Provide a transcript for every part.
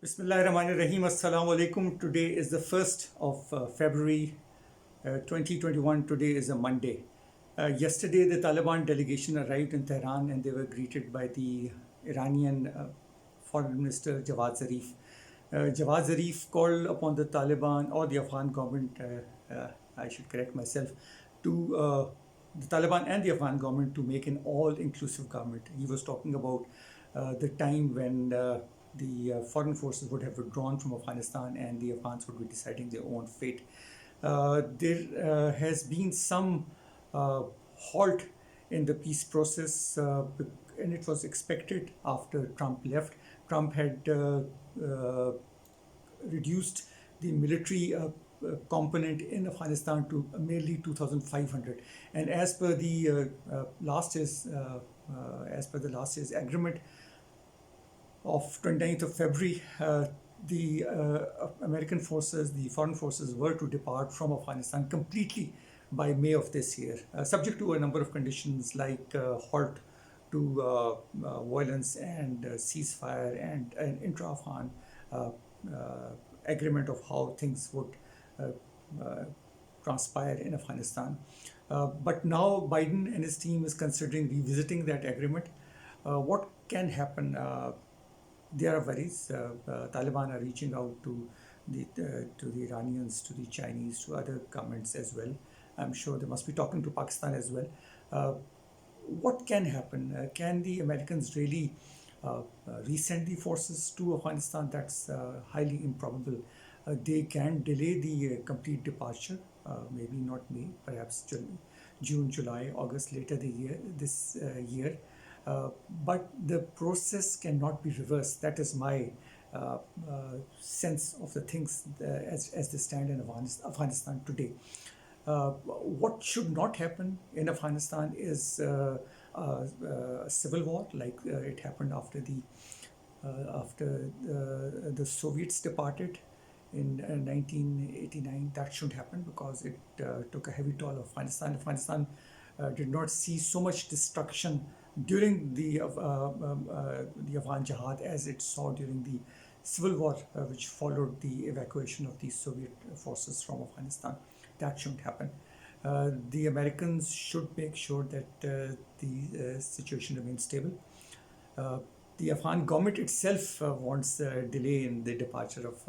Bismillahirrahmanirrahim. Assalamu alaikum. Today is the 1st of February 2021. Today is a Monday. Yesterday, the Taliban delegation arrived in Tehran and they were greeted by the Iranian Foreign Minister Jawad Zarif. Jawad Zarif called upon the Taliban or the Afghan government, I should correct myself, to the Taliban and the Afghan government to make an all-inclusive government. He was talking about the time when the foreign forces would have withdrawn from Afghanistan and the Afghans would be deciding their own fate. There has been some halt in the peace process, and it was expected after Trump left. Trump had reduced the military component in Afghanistan to merely 2,500, and as per the last year's agreement of 29th of February, the American forces, the foreign forces, were to depart from Afghanistan completely by May of this year, subject to a number of conditions like halt to violence and ceasefire and an intra-Afghan agreement of how things would transpire in Afghanistan. But now Biden and his team is considering revisiting that agreement. What can happen? There are worries. Taliban are reaching out to the Iranians, to the Chinese, to other governments as well. I'm sure they must be talking to Pakistan as well. What can happen? Can the Americans really resend the forces to Afghanistan? That's highly improbable. They can delay the complete departure, maybe not May, perhaps June, July, August, later this year. But the process cannot be reversed. That is my sense of the things as they stand in Afghanistan today. What should not happen in Afghanistan is a civil war like it happened after the Soviets departed in 1989. That shouldn't happen because it took a heavy toll of Afghanistan. Afghanistan did not see so much destruction during the Afghan Jihad as it saw during the civil war which followed the evacuation of the Soviet forces from Afghanistan. That shouldn't happen. The Americans should make sure that the situation remains stable. The Afghan government itself wants a delay in the departure of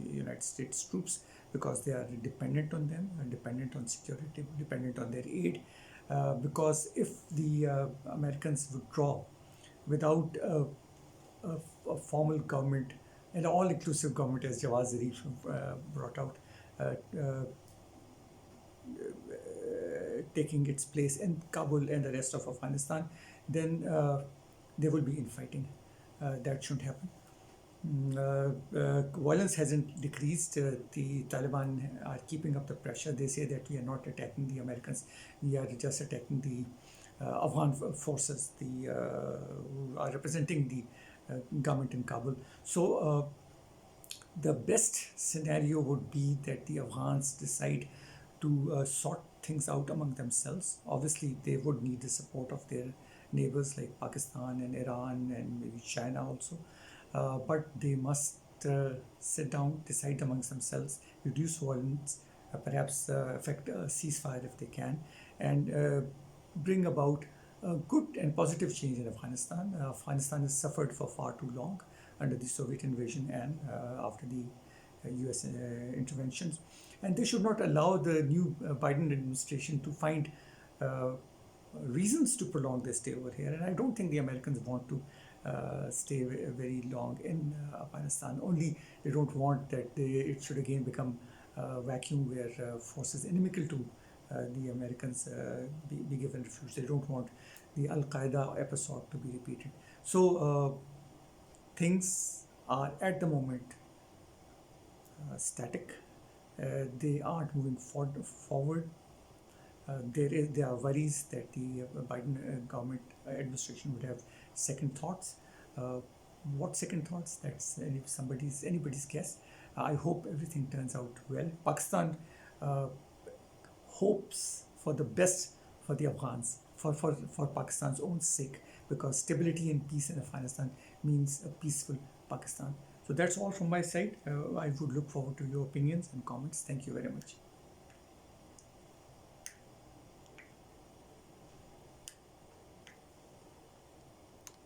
United States troops because they are dependent on them, dependent on security, dependent on their aid. Because if the Americans withdraw without a formal government, an all-inclusive government, as Jawad Zarif brought out, taking its place in Kabul and the rest of Afghanistan, then there will be infighting. That shouldn't happen. Violence hasn't decreased. The Taliban are keeping up the pressure. They say that we are not attacking the Americans. We are just attacking the Afghan forces, who are representing the government in Kabul. So the best scenario would be that the Afghans decide to sort things out among themselves. Obviously, they would need the support of their neighbors like Pakistan and Iran and maybe China also. But they must sit down, decide amongst themselves, reduce violence, perhaps effect a ceasefire if they can, and bring about a good and positive change in Afghanistan. Afghanistan has suffered for far too long under the Soviet invasion and after the US interventions. And they should not allow the new Biden administration to find reasons to prolong their stay over here. And I don't think the Americans want to stay very long in Afghanistan. Only they don't want that it should again become a vacuum where forces inimical to the Americans be given refuge. They don't want the Al-Qaeda episode to be repeated. So things are at the moment static. They aren't moving forward. There are worries that the Biden government administration would have second thoughts. What second thoughts? That's anybody's guess. I hope everything turns out well. Pakistan hopes for the best for the Afghans, for Pakistan's own sake, because stability and peace in Afghanistan means a peaceful Pakistan. So that's all from my side. I would look forward to your opinions and comments. Thank you very much.